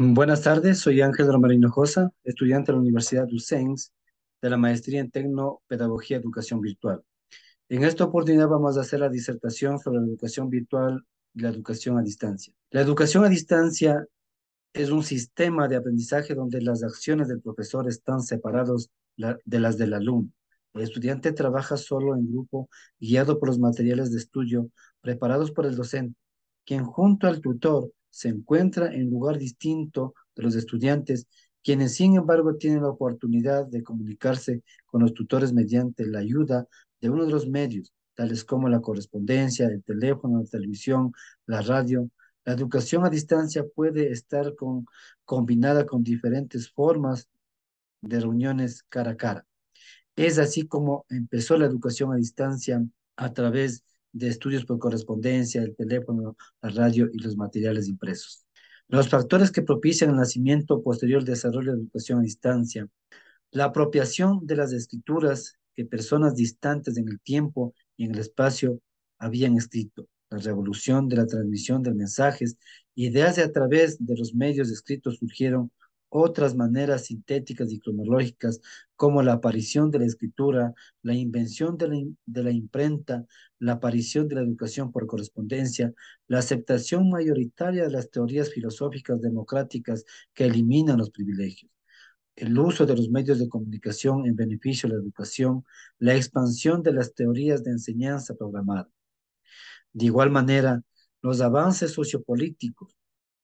Buenas tardes, soy Ángel Romero Hinojosa, estudiante de la Universidad UCENS de la Maestría en Tecnopedagogía y Educación Virtual. En esta oportunidad vamos a hacer la disertación sobre la educación virtual y la educación a distancia. La educación a distancia es un sistema de aprendizaje donde las acciones del profesor están separadas de las del alumno. El estudiante trabaja solo en grupo, guiado por los materiales de estudio preparados por el docente, quien junto al tutor se encuentra en lugar distinto de los estudiantes, quienes sin embargo tienen la oportunidad de comunicarse con los tutores mediante la ayuda de uno de los medios, tales como la correspondencia, el teléfono, la televisión, la radio. La educación a distancia puede estar combinada con diferentes formas de reuniones cara a cara. Es así como empezó la educación a distancia a través de estudios por correspondencia, el teléfono, la radio y los materiales impresos. Los factores que propician el nacimiento o posterior desarrollo de la educación a distancia: la apropiación de las escrituras que personas distantes en el tiempo y en el espacio habían escrito, la revolución de la transmisión de mensajes, ideas de a través de los medios escritos surgieron otras maneras sintéticas y cronológicas, como la aparición de la escritura, la invención de la imprenta, la aparición de la educación por correspondencia, la aceptación mayoritaria de las teorías filosóficas democráticas que eliminan los privilegios, el uso de los medios de comunicación en beneficio de la educación, la expansión de las teorías de enseñanza programada. De igual manera, los avances sociopolíticos,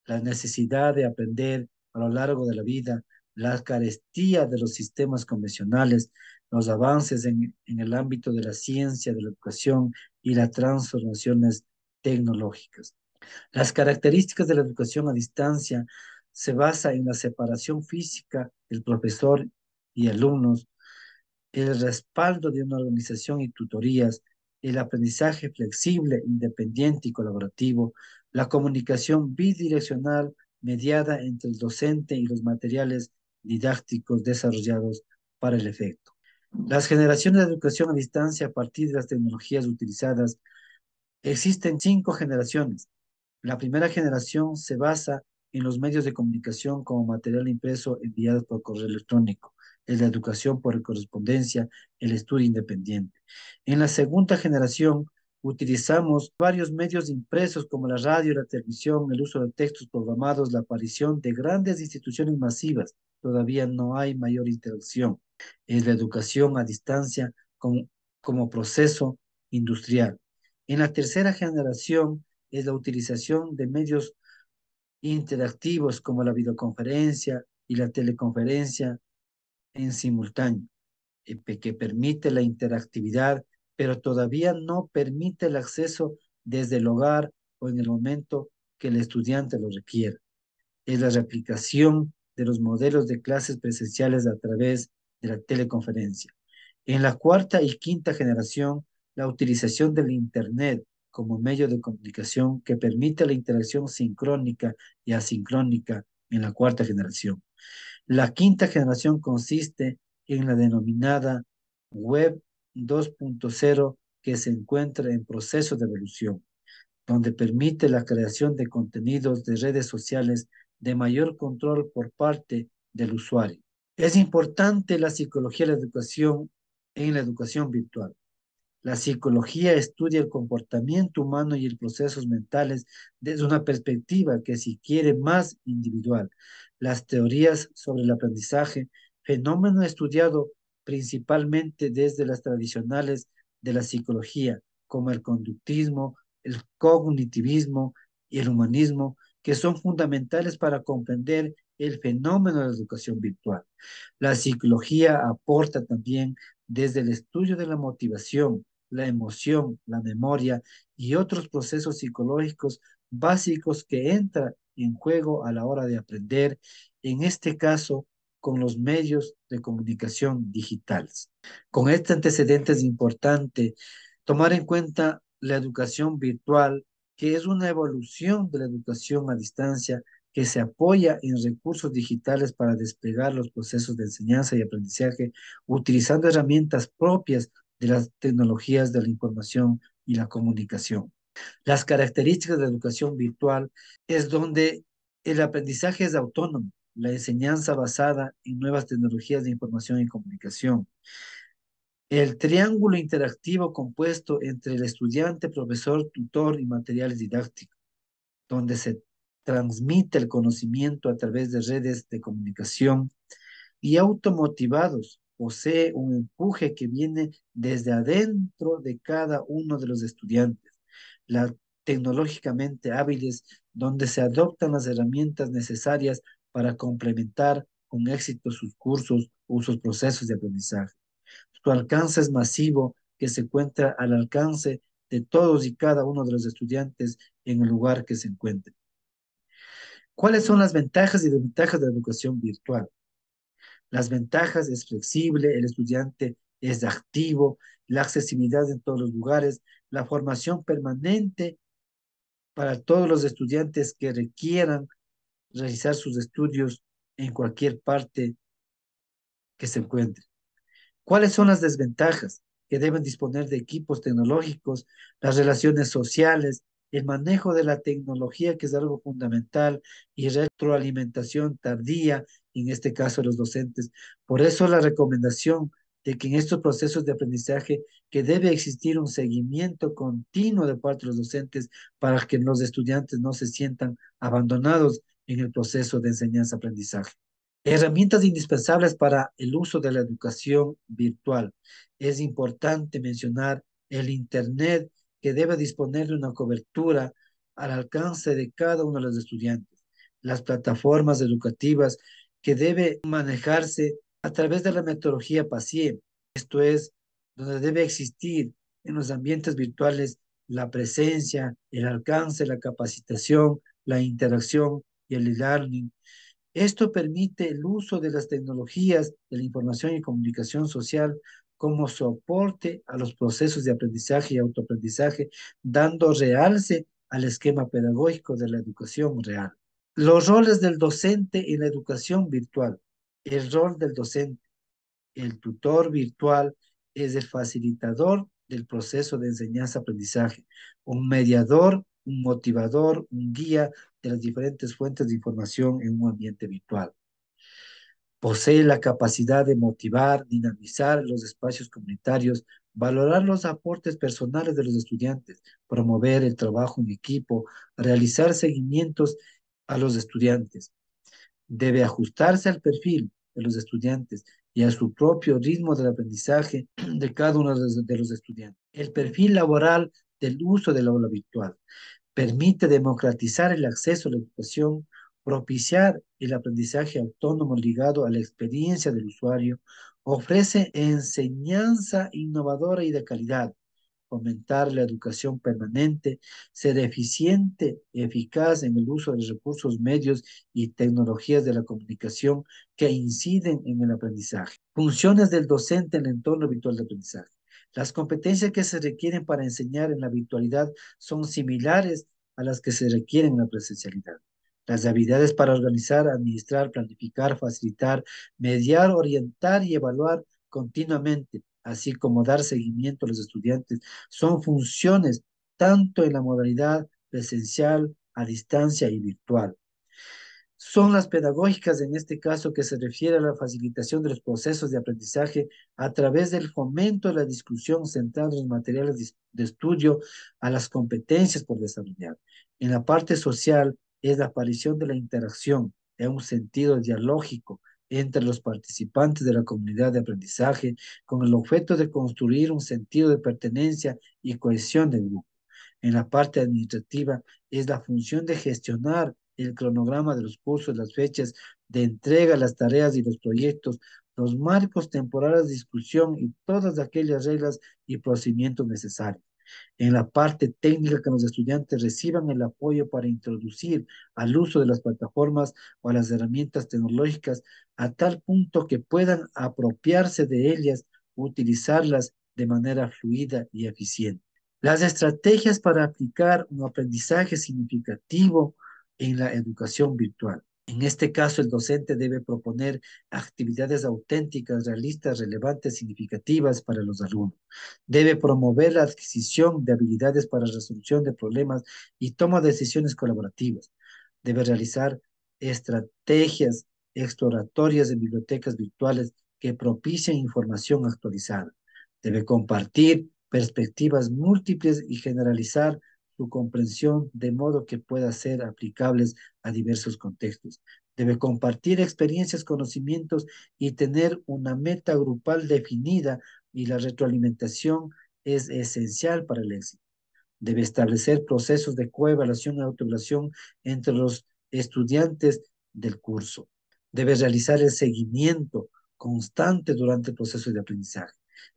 la necesidad de aprender a lo largo de la vida, la carestía de los sistemas convencionales, los avances en el ámbito de la ciencia, de la educación y las transformaciones tecnológicas. Las características de la educación a distancia se basa en la separación física del profesor y alumnos, el respaldo de una organización y tutorías, el aprendizaje flexible, independiente y colaborativo, la comunicación bidireccional mediada entre el docente y los materiales didácticos desarrollados para el efecto. Las generaciones de educación a distancia a partir de las tecnologías utilizadas: existen 5 generaciones. La primera generación se basa en los medios de comunicación como material impreso enviado por correo electrónico, es la educación por correspondencia, el estudio independiente. En la segunda generación utilizamos varios medios impresos como la radio, la televisión, el uso de textos programados, la aparición de grandes instituciones masivas. Todavía no hay mayor interacción. Es la educación a distancia como proceso industrial. En la tercera generación es la utilización de medios interactivos como la videoconferencia y la teleconferencia en simultáneo, que permite la interactividad, pero todavía no permite el acceso desde el hogar o en el momento que el estudiante lo requiera. Es la replicación de los modelos de clases presenciales a través de la teleconferencia. En la cuarta y quinta generación, la utilización del Internet como medio de comunicación que permite la interacción sincrónica y asincrónica en la cuarta generación. La quinta generación consiste en la denominada Web 2.0, que se encuentra en proceso de evolución, donde permite la creación de contenidos de redes sociales de mayor control por parte del usuario. Es importante la psicología de la educación en la educación virtual. La psicología estudia el comportamiento humano y los procesos mentales desde una perspectiva que, si quiere, más individual. Las teorías sobre el aprendizaje, fenómeno estudiado principalmente desde las tradicionales de la psicología, como el conductismo, el cognitivismo y el humanismo, que son fundamentales para comprender el fenómeno de la educación virtual. La psicología aporta también desde el estudio de la motivación, la emoción, la memoria y otros procesos psicológicos básicos que entran en juego a la hora de aprender, en este caso con los medios de comunicación digitales. Con este antecedente es importante tomar en cuenta la educación virtual, que es una evolución de la educación a distancia que se apoya en recursos digitales para desplegar los procesos de enseñanza y aprendizaje utilizando herramientas propias de las tecnologías de la información y la comunicación. Las características de la educación virtual es donde El aprendizaje es autónomo, la enseñanza basada en nuevas tecnologías de información y comunicación. El triángulo interactivo compuesto entre el estudiante, profesor, tutor y materiales didácticos, donde se transmite el conocimiento a través de redes de comunicación y automotivados, posee un empuje que viene desde adentro de cada uno de los estudiantes, la, tecnológicamente hábiles, donde se adoptan las herramientas necesarias para complementar con éxito sus cursos o sus procesos de aprendizaje. Su alcance es masivo, que se encuentra al alcance de todos y cada uno de los estudiantes en el lugar que se encuentren. ¿Cuáles son las ventajas y desventajas de la educación virtual? Las ventajas es flexible, el estudiante es activo, la accesibilidad en todos los lugares, la formación permanente para todos los estudiantes que requieran realizar sus estudios en cualquier parte que se encuentre. ¿Cuáles son las desventajas? Que deben disponer de equipos tecnológicos, las relaciones sociales, el manejo de la tecnología, que es algo fundamental, y retroalimentación tardía, en este caso los docentes. Por eso la recomendación de que en estos procesos de aprendizaje que debe existir un seguimiento continuo de parte de los docentes para que los estudiantes no se sientan abandonados en el proceso de enseñanza-aprendizaje. Herramientas indispensables para el uso de la educación virtual. Es importante mencionar el Internet, que debe disponer de una cobertura al alcance de cada uno de los estudiantes. Las plataformas educativas, que debe manejarse a través de la metodología PASIE. Esto es, donde debe existir en los ambientes virtuales la presencia, el alcance, la capacitación, la interacción y el e-learning. Esto permite el uso de las tecnologías de la información y comunicación social como soporte a los procesos de aprendizaje y autoaprendizaje, dando realce al esquema pedagógico de la educación real. Los roles del docente en la educación virtual. El rol del docente. El tutor virtual es el facilitador del proceso de enseñanza-aprendizaje, un mediador, un motivador, un guía de las diferentes fuentes de información en un ambiente virtual. Posee la capacidad de motivar, dinamizar los espacios comunitarios, valorar los aportes personales de los estudiantes, promover el trabajo en equipo, realizar seguimientos a los estudiantes. Debe ajustarse al perfil de los estudiantes y a su propio ritmo del aprendizaje de cada uno de los estudiantes. El perfil laboral del uso del aula virtual permite democratizar el acceso a la educación, propiciar el aprendizaje autónomo ligado a la experiencia del usuario, ofrece enseñanza innovadora y de calidad, fomentar la educación permanente, ser eficiente, eficaz en el uso de los recursos, medios y tecnologías de la comunicación que inciden en el aprendizaje. Funciones del docente en el entorno virtual de aprendizaje. Las competencias que se requieren para enseñar en la virtualidad son similares a las que se requieren en la presencialidad. Las habilidades para organizar, administrar, planificar, facilitar, mediar, orientar y evaluar continuamente, así como dar seguimiento a los estudiantes, son funciones tanto en la modalidad presencial, a distancia y virtual. Son las pedagógicas en este caso, que se refiere a la facilitación de los procesos de aprendizaje a través del fomento de la discusión centrada en los materiales de estudio, a las competencias por desarrollar. En la parte social es la aparición de la interacción en un sentido dialógico entre los participantes de la comunidad de aprendizaje, con el objeto de construir un sentido de pertenencia y cohesión del grupo. En la parte administrativa es la función de gestionar el cronograma de los cursos, las fechas de entrega, las tareas y los proyectos, los marcos temporales de discusión y todas aquellas reglas y procedimientos necesarios. En la parte técnica, que los estudiantes reciban el apoyo para introducir al uso de las plataformas o las herramientas tecnológicas a tal punto que puedan apropiarse de ellas, utilizarlas de manera fluida y eficiente. Las estrategias para aplicar un aprendizaje significativo en la educación virtual. En este caso, el docente debe proponer actividades auténticas, realistas, relevantes, significativas para los alumnos. Debe promover la adquisición de habilidades para resolución de problemas y toma de decisiones colaborativas. Debe realizar estrategias exploratorias de bibliotecas virtuales que propicien información actualizada. Debe compartir perspectivas múltiples y generalizar su comprensión de modo que pueda ser aplicables a diversos contextos. Debe compartir experiencias, conocimientos y tener una meta grupal definida, y la retroalimentación es esencial para el éxito. Debe establecer procesos de coevaluación y autoevaluación entre los estudiantes del curso. Debe realizar el seguimiento constante durante el proceso de aprendizaje.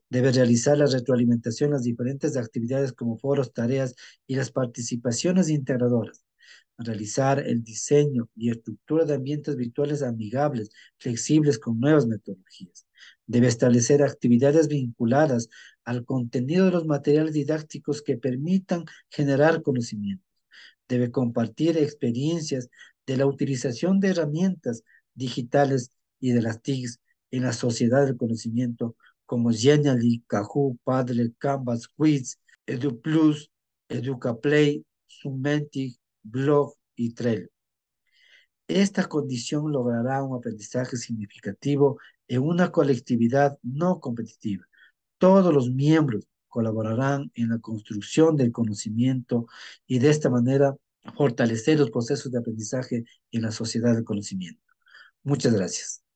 Debe realizar la retroalimentación en las diferentes actividades como foros, tareas y las participaciones integradoras. Realizar el diseño y estructura de ambientes virtuales amigables, flexibles con nuevas metodologías. Debe establecer actividades vinculadas al contenido de los materiales didácticos que permitan generar conocimiento. Debe compartir experiencias de la utilización de herramientas digitales y de las TICs en la sociedad del conocimiento como Genially, Kahoot, Padlet, Canvas, Quiz, EduPlus, EducaPlay, Summentic, Blog y Trello. Esta condición logrará un aprendizaje significativo en una colectividad no competitiva. Todos los miembros colaborarán en la construcción del conocimiento y de esta manera fortalecer los procesos de aprendizaje en la sociedad del conocimiento. Muchas gracias.